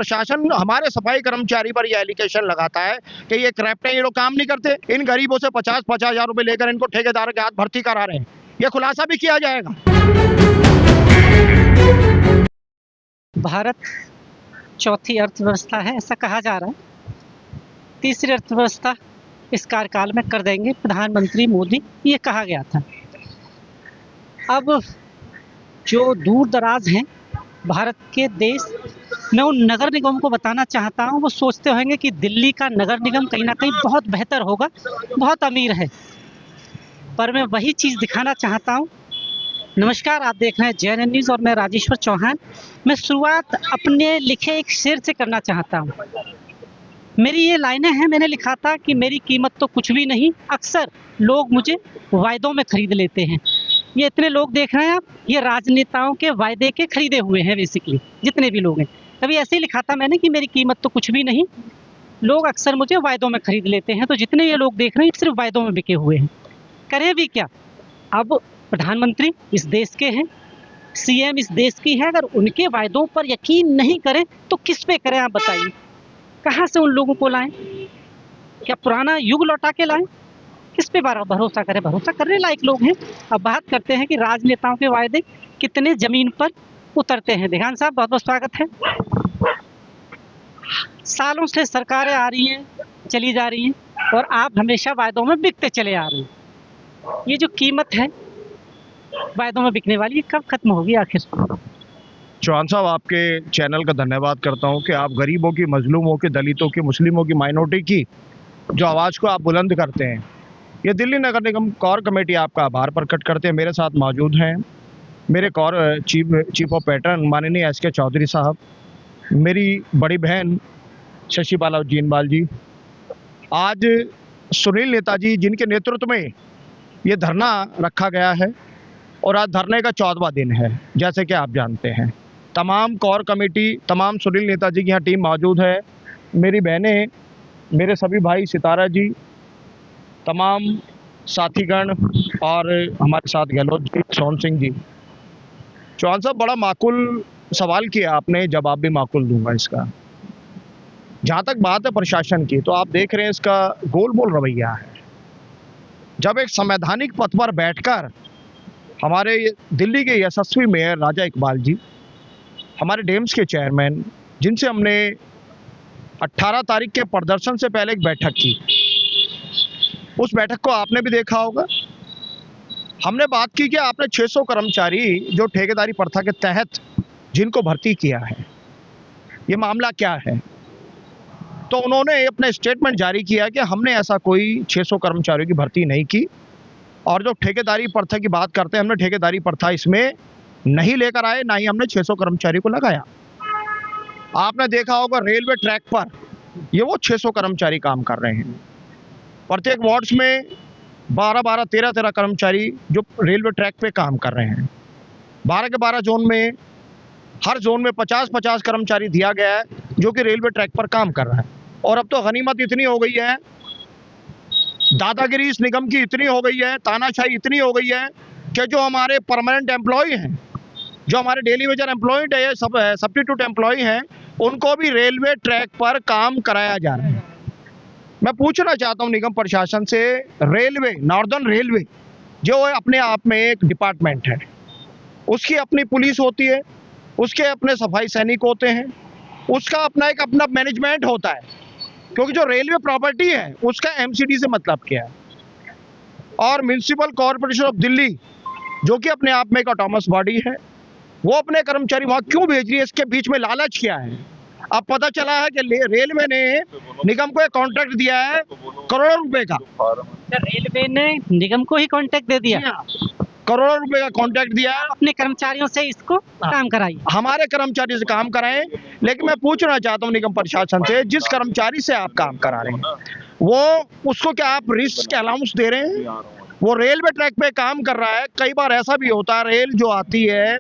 प्रशासन हमारे सफाई कर्मचारी पर यह एलिगेशन लगाता है कि ये करप्ट है, ये लोग काम नहीं करते, इन गरीबों से 50-50 हजार रुपए लेकर इनको ठेकेदार के हाथ भर्ती करा रहे हैं। ये खुलासा भी किया जाएगा। भारत चौथी अर्थव्यवस्था है ऐसा कहा जा रहा है, तीसरी अर्थव्यवस्था इस कार्यकाल में कर देंगे प्रधानमंत्री मोदी, ये कहा गया था। अब जो दूर दराज हैं भारत के देश, मैं उन नगर निगम को बताना चाहता हूँ, वो सोचते होंगे कि दिल्ली का नगर निगम कहीं ना कहीं बहुत बेहतर होगा, बहुत अमीर है, पर मैं वही चीज़ दिखाना चाहता हूँ। नमस्कार, आप देख रहे हैं JNN न्यूज़ और मैं राजेश्वर चौहान। मैं शुरुआत अपने लिखे एक शेर से करना चाहता हूँ। मेरी ये लाइनें हैं, मैंने लिखा था कि मेरी कीमत तो कुछ भी नहीं, अक्सर लोग मुझे वायदों में खरीद लेते हैं। ये इतने लोग देख रहे हैं आप, ये राजनेताओं के वायदे के खरीदे हुए हैं बेसिकली, जितने भी लोग हैं। कभी ऐसे ही लिखा था मैंने कि मेरी कीमत तो कुछ भी नहीं, लोग अक्सर मुझे वायदों में खरीद लेते हैं। तो जितने ये लोग देख रहे हैं सिर्फ वायदों में बिके हुए हैं। करें भी क्या? अब प्रधानमंत्री इस देश के हैं, CM इस देश की है, अगर उनके वायदों पर यकीन नहीं करें तो किस पे करें आप बताइए? कहाँ से उन लोगों को लाएं? क्या पुराना युग लौटा के लाएं? किस पे भरोसा करें? भरोसा करने लायक लोग हैं। अब बात करते हैं कि राजनेताओं के वायदे कितने जमीन पर उतरते हैं। देहान साहब, बहुत बहुत स्वागत है। सालों से सरकारें आ रही हैं, चली जा रही हैं, और आप हमेशा वायदों में बिकते चले आ रहे हैं। ये जो कीमत है वायदों में बिकने वाली, ये कब खत्म होगी आखिर? चौहान साहब, आपके चैनल का धन्यवाद करता हूं कि आप गरीबों की, मजलूमों की, दलितों की, मुस्लिमों की, माइनॉरिटी की जो आवाज़ को आप बुलंद करते हैं। ये दिल्ली नगर निगम कोर कमेटी आपका आभार प्रकट करते हैं। मेरे साथ मौजूद हैं मेरे कोर चीफ ऑफ पैटर्न माननीय SK चौधरी साहब, मेरी बड़ी बहन शशि बाला जीनवाल जी, आज सुनील नेताजी जिनके नेतृत्व में ये धरना रखा गया है, और आज धरने का 14वां दिन है। जैसे कि आप जानते हैं, तमाम कोर कमेटी, तमाम सुनील नेताजी की यहाँ टीम मौजूद है, मेरी बहनें, मेरे सभी भाई, सितारा जी, तमाम साथीगण, और हमारे साथ गहलोत जी, सोहन सिंह जी। चौहान साहब, बड़ा माकूल सवाल किया आपने, जवाब भी माकूल दूंगा इसका। जहाँ तक बात है प्रशासन की, तो आप देख रहे हैं इसका गोल मोल रवैया है। जब एक संवैधानिक पद पर बैठकर हमारे दिल्ली के यशस्वी मेयर राजा इकबाल जी, हमारे डेम्स के चेयरमैन, जिनसे हमने 18 तारीख के प्रदर्शन से पहले एक बैठक की, उस बैठक को आपने भी देखा होगा। हमने बात की कि आपने 600 कर्मचारी जो ठेकेदारी प्रथा के तहत जिनको भर्ती किया है, ये मामला क्या है? तो उन्होंने अपने स्टेटमेंट जारी किया कि हमने ऐसा कोई 600 कर्मचारियों की भर्ती नहीं की, और जो ठेकेदारी प्रथा की बात करते हैं, हमने ठेकेदारी प्रथा इसमें नहीं लेकर आए, ना ही हमने 600 कर्मचारी को लगाया। आपने देखा होगा रेलवे ट्रैक पर ये वो 600 कर्मचारी काम कर रहे हैं। प्रत्येक वार्ड्स में 12-12, 13-13 कर्मचारी जो रेलवे ट्रैक पे काम कर रहे हैं। 12 के 12 जोन में, हर जोन में 50-50 कर्मचारी दिया गया है जो कि रेलवे ट्रैक पर काम कर रहा है। और अब तो गनीमत इतनी हो गई है, दादागिरी इस निगम की इतनी हो गई है, तानाशाही इतनी हो गई है कि जो हमारे परमानेंट एम्प्लॉय हैं, जो हमारे डेली वेजर एम्प्लॉय है, सब्स्टिट्यूट एम्प्लॉय हैं, उनको भी रेलवे ट्रैक पर काम कराया जा रहा है। मैं पूछना चाहता हूं निगम प्रशासन से, रेलवे, नॉर्दर्न रेलवे जो है अपने आप में एक डिपार्टमेंट है, उसकी अपनी पुलिस होती है, उसके अपने सफाई सैनिक होते हैं, उसका अपना मैनेजमेंट होता है, क्योंकि जो रेलवे प्रॉपर्टी है उसका MCD से मतलब क्या है। और म्युनिसिपल कॉर्पोरेशन ऑफ दिल्ली जो कि अपने आप में एक ऑटोनमस बॉडी है, वो अपने कर्मचारी वहां क्यों भेज रही है? इसके बीच में लालच क्या है? अब पता चला है कि रेलवे ने निगम को एक कॉन्ट्रैक्ट दिया है करोड़ों रुपए का। रेलवे ने निगम को ही कॉन्ट्रैक्ट दे दिया, करोड़ों रुपए का कॉन्ट्रैक्ट दिया है, अपने कर्मचारियों से इसको काम कराई, हमारे कर्मचारी से काम कराएं। लेकिन मैं पूछना चाहता हूं निगम प्रशासन से, जिस कर्मचारी से आप काम करा रहे हैं, वो उसको क्या आप रिस्क अलाउंस दे रहे हैं? वो रेलवे ट्रैक पे काम कर रहा है। कई बार ऐसा भी होता है, रेल जो आती है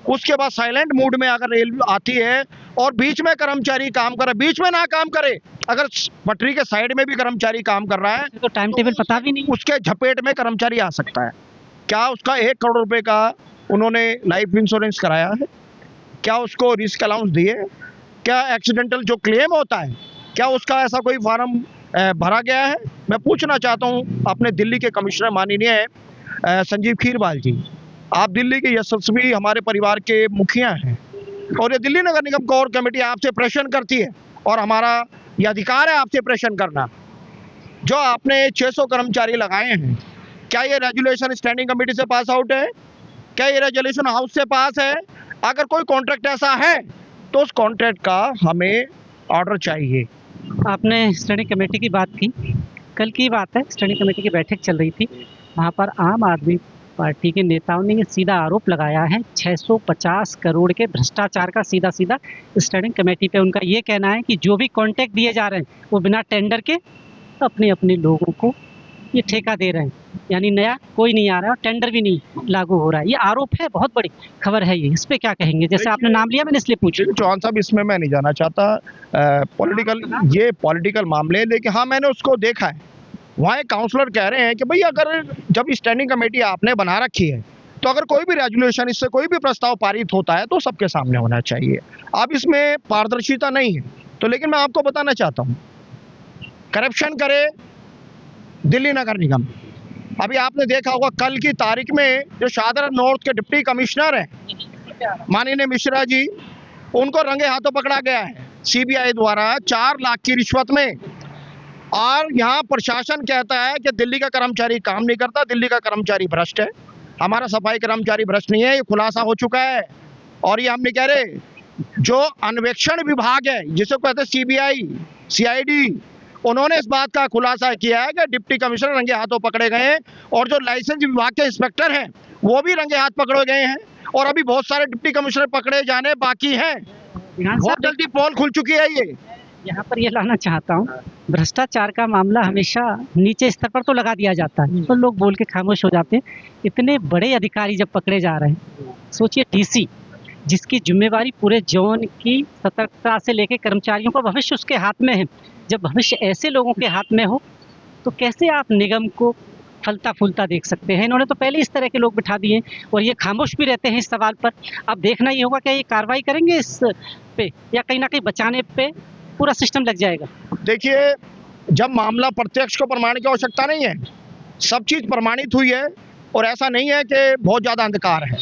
उसके बाद साइलेंट मोड में अगर रेल आती है और बीच में कर्मचारी काम करे, बीच में ना काम करे, अगर पटरी के साइड में भी कर्मचारी काम कर रहा है तो टाइम टेबल पता भी नहीं, उसके झपेट में कर्मचारी आ सकता है। क्या उसका 1 करोड़ रुपए का उन्होंने लाइफ इंश्योरेंस कराया है? क्या उसको रिस्क अलाउंस दिए? क्या एक्सीडेंटल जो क्लेम होता है, क्या उसका ऐसा कोई फॉर्म भरा गया है? मैं पूछना चाहता हूँ अपने दिल्ली के कमिश्नर माननीय संजीव खीरवाल जी, आप दिल्ली के यशस्वी हमारे परिवार के मुखिया हैं और ये दिल्ली नगर निगम कोर कमेटी आपसे प्रश्न करती है और हमारा ये अधिकार है आपसे प्रश्न करना। जो आपने 600 कर्मचारी लगाए हैं, क्या ये रेजुलेशन स्टैंडिंग कमेटी से पास आउट है? क्या ये रेजुलेशन हाउस से पास है? अगर कोई कॉन्ट्रैक्ट ऐसा है तो उस कॉन्ट्रैक्ट का हमें ऑर्डर चाहिए। आपने स्टैंडिंग कमेटी की बात की, कल की बात है, स्टैंडिंग कमेटी की बैठक चल रही थी, वहाँ पर आम आदमी पार्टी के नेताओं ने ये सीधा आरोप लगाया है 650 करोड़ के भ्रष्टाचार का सीधा सीधा स्टैंडिंग कमेटी पे। उनका ये कहना है कि जो भी कॉन्ट्रैक्ट दिए जा रहे हैं वो बिना टेंडर के अपने अपने लोगों को ये ठेका दे रहे हैं, यानी नया कोई नहीं आ रहा है और टेंडर भी नहीं लागू हो रहा है। ये आरोप है, बहुत बड़ी खबर है ये, इस पे क्या कहेंगे? जैसे आपने नाम लिया मैंने इसलिए पूछा। चौहान साहब, इसमें मैं नहीं जाना चाहता, पॉलिटिकल मामले, लेकिन हाँ मैंने उसको देखा है। वहाँ एक काउंसलर कह रहे हैं कि भाई अगर जब स्टैंडिंग कमेटी आपने बना रखी है तो अगर कोई भी रेजुलेशन, इससे कोई भी प्रस्ताव पारित होता है तो सबके सामने होना चाहिए। अब इसमें पारदर्शिता नहीं है तो, लेकिन मैं आपको बताना चाहता हूँ, करप्शन करे दिल्ली नगर निगम। अभी आपने देखा होगा कल की तारीख में जो शाहदरा नॉर्थ के डिप्टी कमिश्नर हैं माननीय मिश्रा जी, उनको रंगे हाथों पकड़ा गया है सीबीआई द्वारा 4 लाख की रिश्वत में। और यहाँ प्रशासन कहता है कि दिल्ली का कर्मचारी काम नहीं करता, दिल्ली का कर्मचारी भ्रष्ट है। हमारा सफाई कर्मचारी भ्रष्ट नहीं है, ये खुलासा हो चुका है। और ये हम नहीं कह रहे, जो अन्वेषण विभाग है जिसे कहते हैं सीबीआई सीआईडी, उन्होंने इस बात का खुलासा किया है कि डिप्टी कमिश्नर रंगे हाथों पकड़े गए हैं और जो लाइसेंस विभाग के इंस्पेक्टर हैं वो भी रंगे हाथ पकड़े गए हैं और अभी बहुत सारे डिप्टी कमिश्नर पकड़े जाने बाकी हैं। बहुत जल्दी पोल खुल चुकी है। ये यहाँ पर ये लाना चाहता हूँ, भ्रष्टाचार का मामला हमेशा नीचे स्तर पर तो लगा दिया जाता है तो लोग बोल के खामोश हो जाते हैं। इतने बड़े अधिकारी जब पकड़े जा रहे हैं, सोचिए डीसी जिसकी जिम्मेवारी पूरे जोन की सतर्कता से लेके कर्मचारियों का भविष्य उसके हाथ में है, जब भविष्य ऐसे लोगों के हाथ में हो तो कैसे आप निगम को फलता फूलता देख सकते हैं? इन्होंने तो पहले इस तरह के लोग बिठा दिए और ये खामोश भी रहते हैं इस सवाल पर। अब देखना ये होगा क्या ये कार्रवाई करेंगे इस पे या कहीं ना कहीं बचाने पे पूरा सिस्टम लग जाएगा। देखिए, जब मामला प्रत्यक्ष को प्रमाण की आवश्यकता नहीं है, सब चीज़ प्रमाणित हुई है और ऐसा नहीं है कि बहुत ज़्यादा अंधकार है।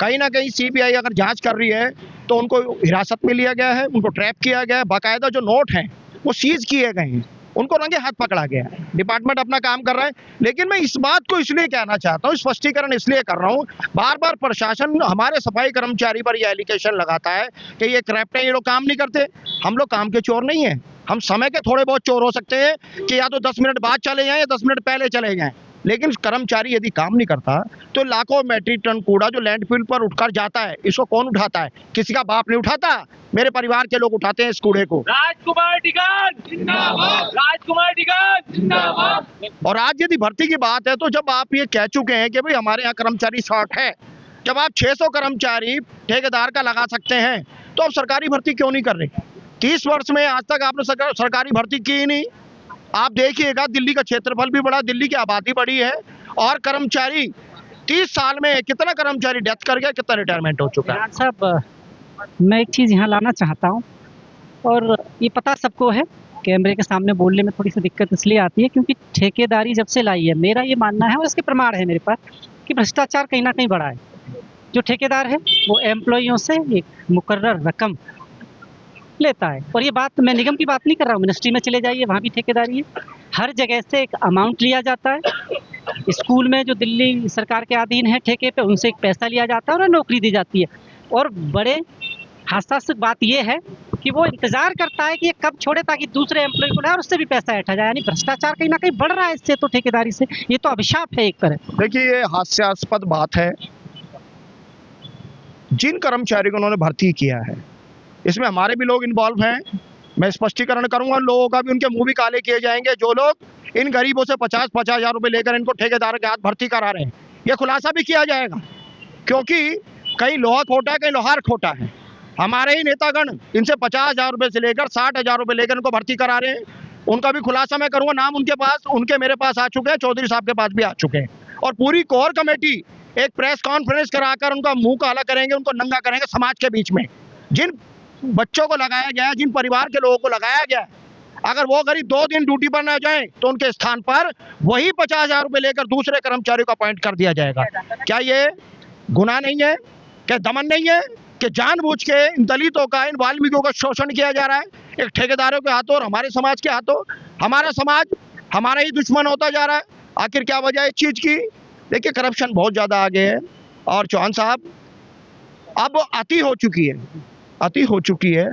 कहीं ना कहीं सीबीआई अगर जांच कर रही है तो उनको हिरासत में लिया गया है, उनको ट्रैप किया गया है, बाकायदा जो नोट हैं वो सीज किए गए हैं, उनको रंगे हाथ पकड़ा गया है। डिपार्टमेंट अपना काम कर रहा है। लेकिन मैं इस बात को इसलिए कहना चाहता हूँ, स्पष्टीकरण इसलिए कर रहा हूँ, बार बार प्रशासन हमारे सफाई कर्मचारी पर यह एलिगेशन लगाता है कि ये करप्ट है, ये लोग काम नहीं करते। हम लोग काम के चोर नहीं हैं, हम समय के थोड़े बहुत चोर हो सकते हैं कि या तो 10 मिनट बाद चले जाएं या 10 मिनट पहले चले जाएं। लेकिन कर्मचारी यदि काम नहीं करता तो लाखों मैट्रिक टन कूड़ा जो लैंडफिल पर उठकर जाता है, इसको कौन उठाता है? किसी का बाप नहीं उठाता, मेरे परिवार के लोग उठाते हैं इस कूड़े को। राजकुमार टिकैत जिंदाबाद, राजकुमार टिकैत जिंदाबाद। और आज यदि भर्ती की बात है तो जब आप ये कह चुके हैं कि भाई हमारे यहाँ कर्मचारी शॉर्ट है, जब आप 600 कर्मचारी ठेकेदार का लगा सकते हैं तो आप सरकारी भर्ती क्यों नहीं कर रहे? 30 वर्ष में आज तक आपने सरकारी भर्ती की ही नहीं। आप देखिएगा, दिल्ली का क्षेत्रफल भी बड़ा, दिल्ली की आबादी बड़ी है और कर्मचारी 30 साल में कितना कर्मचारी डेथ कर गया, कितना रिटायरमेंट हो चुका है। साहब, मैं एक चीज़ यहाँ लाना चाहता हूँ और ये पता सबको है, कैमरे के सामने बोलने में थोड़ी सी दिक्कत इसलिए आती है क्योंकि ठेकेदारी जब से लाई है, मेरा ये मानना है और इसके प्रमाण है मेरे पास कि भ्रष्टाचार कहीं ना कहीं बढ़ा है। जो ठेकेदार है वो एम्प्लॉइयों से एक मुकर्रर रकम लेता है और ये बात मैं निगम की बात नहीं कर रहा हूँ, मिनिस्ट्री में चले जाइए वहाँ भी ठेकेदारी है। हर जगह से एक अमाउंट लिया जाता है। स्कूल में जो दिल्ली सरकार के अधीन है ठेके पे, उनसे एक पैसा लिया जाता है और नौकरी दी जाती है। और बड़े हास्यास्पद बात यह है कि वो इंतजार करता है कि ये कब छोड़े ताकि दूसरे एम्प्लॉय को लाए और उससे भी पैसा ऐठा जाए। यानी भ्रष्टाचार कहीं ना कहीं बढ़ रहा है इससे, तो ठेकेदारी से ये तो अभिशाप है एक तरह। देखिए, ये हास्यास्पद बात है। जिन कर्मचारी को उन्होंने भर्ती किया है इसमें हमारे भी लोग इन्वॉल्व हैं। मैं स्पष्टीकरण करूंगा, लोगों का भी, उनके मुंह भी काले किए जाएंगे जो लोग इन गरीबों से 50-50 हज़ार रुपये लेकर इनको ठेकेदार के हाथ भर्ती करा रहे हैं। ये खुलासा भी किया जाएगा क्योंकि कहीं लोहा खोटा है, कहीं लोहार खोटा है। हमारे ही नेतागण इनसे 50,000 रुपये से लेकर 60,000 रुपये लेकर इनको भर्ती करा रहे हैं। उनका भी खुलासा मैं करूँगा। नाम उनके पास, उनके मेरे पास आ चुके हैं, चौधरी साहब के पास भी आ चुके हैं। और पूरी कोर कमेटी एक प्रेस कॉन्फ्रेंस कराकर उनका मुंह काला करेंगे, उनको नंगा करेंगे समाज के बीच में। जिन बच्चों को लगाया गया है, जिन परिवार के लोगों को लगाया गया है, अगर वो गरीब 2 दिन ड्यूटी पर न जाएं तो उनके स्थान पर वही 50,000 रुपए लेकर दूसरे कर्मचारियों को अपॉइंट कर दिया जाएगा। क्या ये गुनाह नहीं है? क्या दमन नहीं है कि जानबूझ के इन दलितों का, इन वाल्मीकियों का शोषण किया जा रहा है एक ठेकेदारों के हाथों और हमारे समाज के हाथों? हमारा समाज हमारा ही दुश्मन होता जा रहा है। आखिर क्या वजह है इस चीज की? देखिए, करप्शन बहुत ज्यादा आगे है और चौहान साहब अब अति हो चुकी है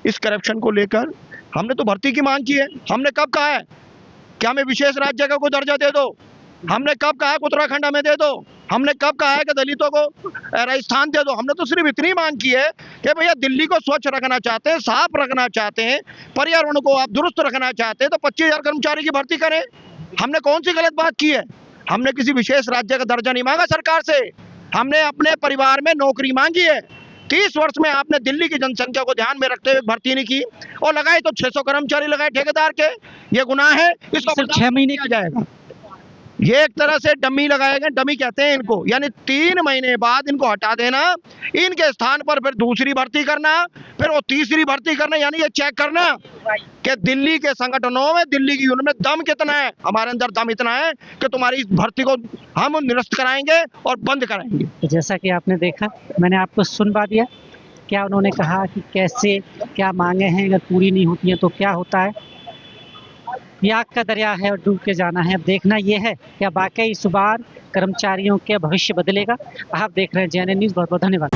इस करप्शन को लेकर। हमने तो भर्ती की मांग की है। हमने कब कहा है क्या हमें विशेष राज्य का कोई दर्जा दे दो? हमने कब कहा है उत्तराखंड हमें दे दो? हमने कब कहा है कि दलितों को राजस्थान दे दो? हमने तो सिर्फ इतनी मांग की है कि भैया दिल्ली को स्वच्छ रखना चाहते हैं, साफ रखना चाहते हैं, पर्यावरण को आप दुरुस्त रखना चाहते हैं तो 25,000 कर्मचारी की भर्ती करें। हमने कौन सी गलत बात की है? हमने किसी विशेष राज्य का दर्जा नहीं मांगा सरकार से। हमने अपने परिवार में नौकरी मांगी है। 30 वर्ष में आपने दिल्ली की जनसंख्या को ध्यान में रखते हुए भर्ती नहीं की और लगाए तो 600 कर्मचारी लगाए ठेकेदार के। ये गुनाह है, इसको सिर्फ 6 महीने किया जाएगा। ये एक तरह से डमी लगाए गए, डमी कहते हैं इनको, यानी 3 महीने बाद इनको हटा देना, इनके स्थान पर फिर दूसरी भर्ती करना, फिर वो तीसरी भर्ती करना, यानी ये चेक करना कि दिल्ली के संगठनों में, दिल्ली की यूनियन में दम कितना है। हमारे अंदर दम इतना है कि तुम्हारी इस भर्ती को हम निरस्त कराएंगे और बंद कराएंगे। तो जैसा कि आपने देखा, मैंने आपको सुनवा दिया क्या उन्होंने कहा कि कैसे क्या मांगे हैं, अगर पूरी नहीं होती हैं तो क्या होता है। ये आग का दरिया है और डूब के जाना है। अब देखना ये है क्या वाकई इस बार कर्मचारियों के भविष्य बदलेगा। आप देख रहे हैं JNN न्यूज़। बहुत बहुत धन्यवाद।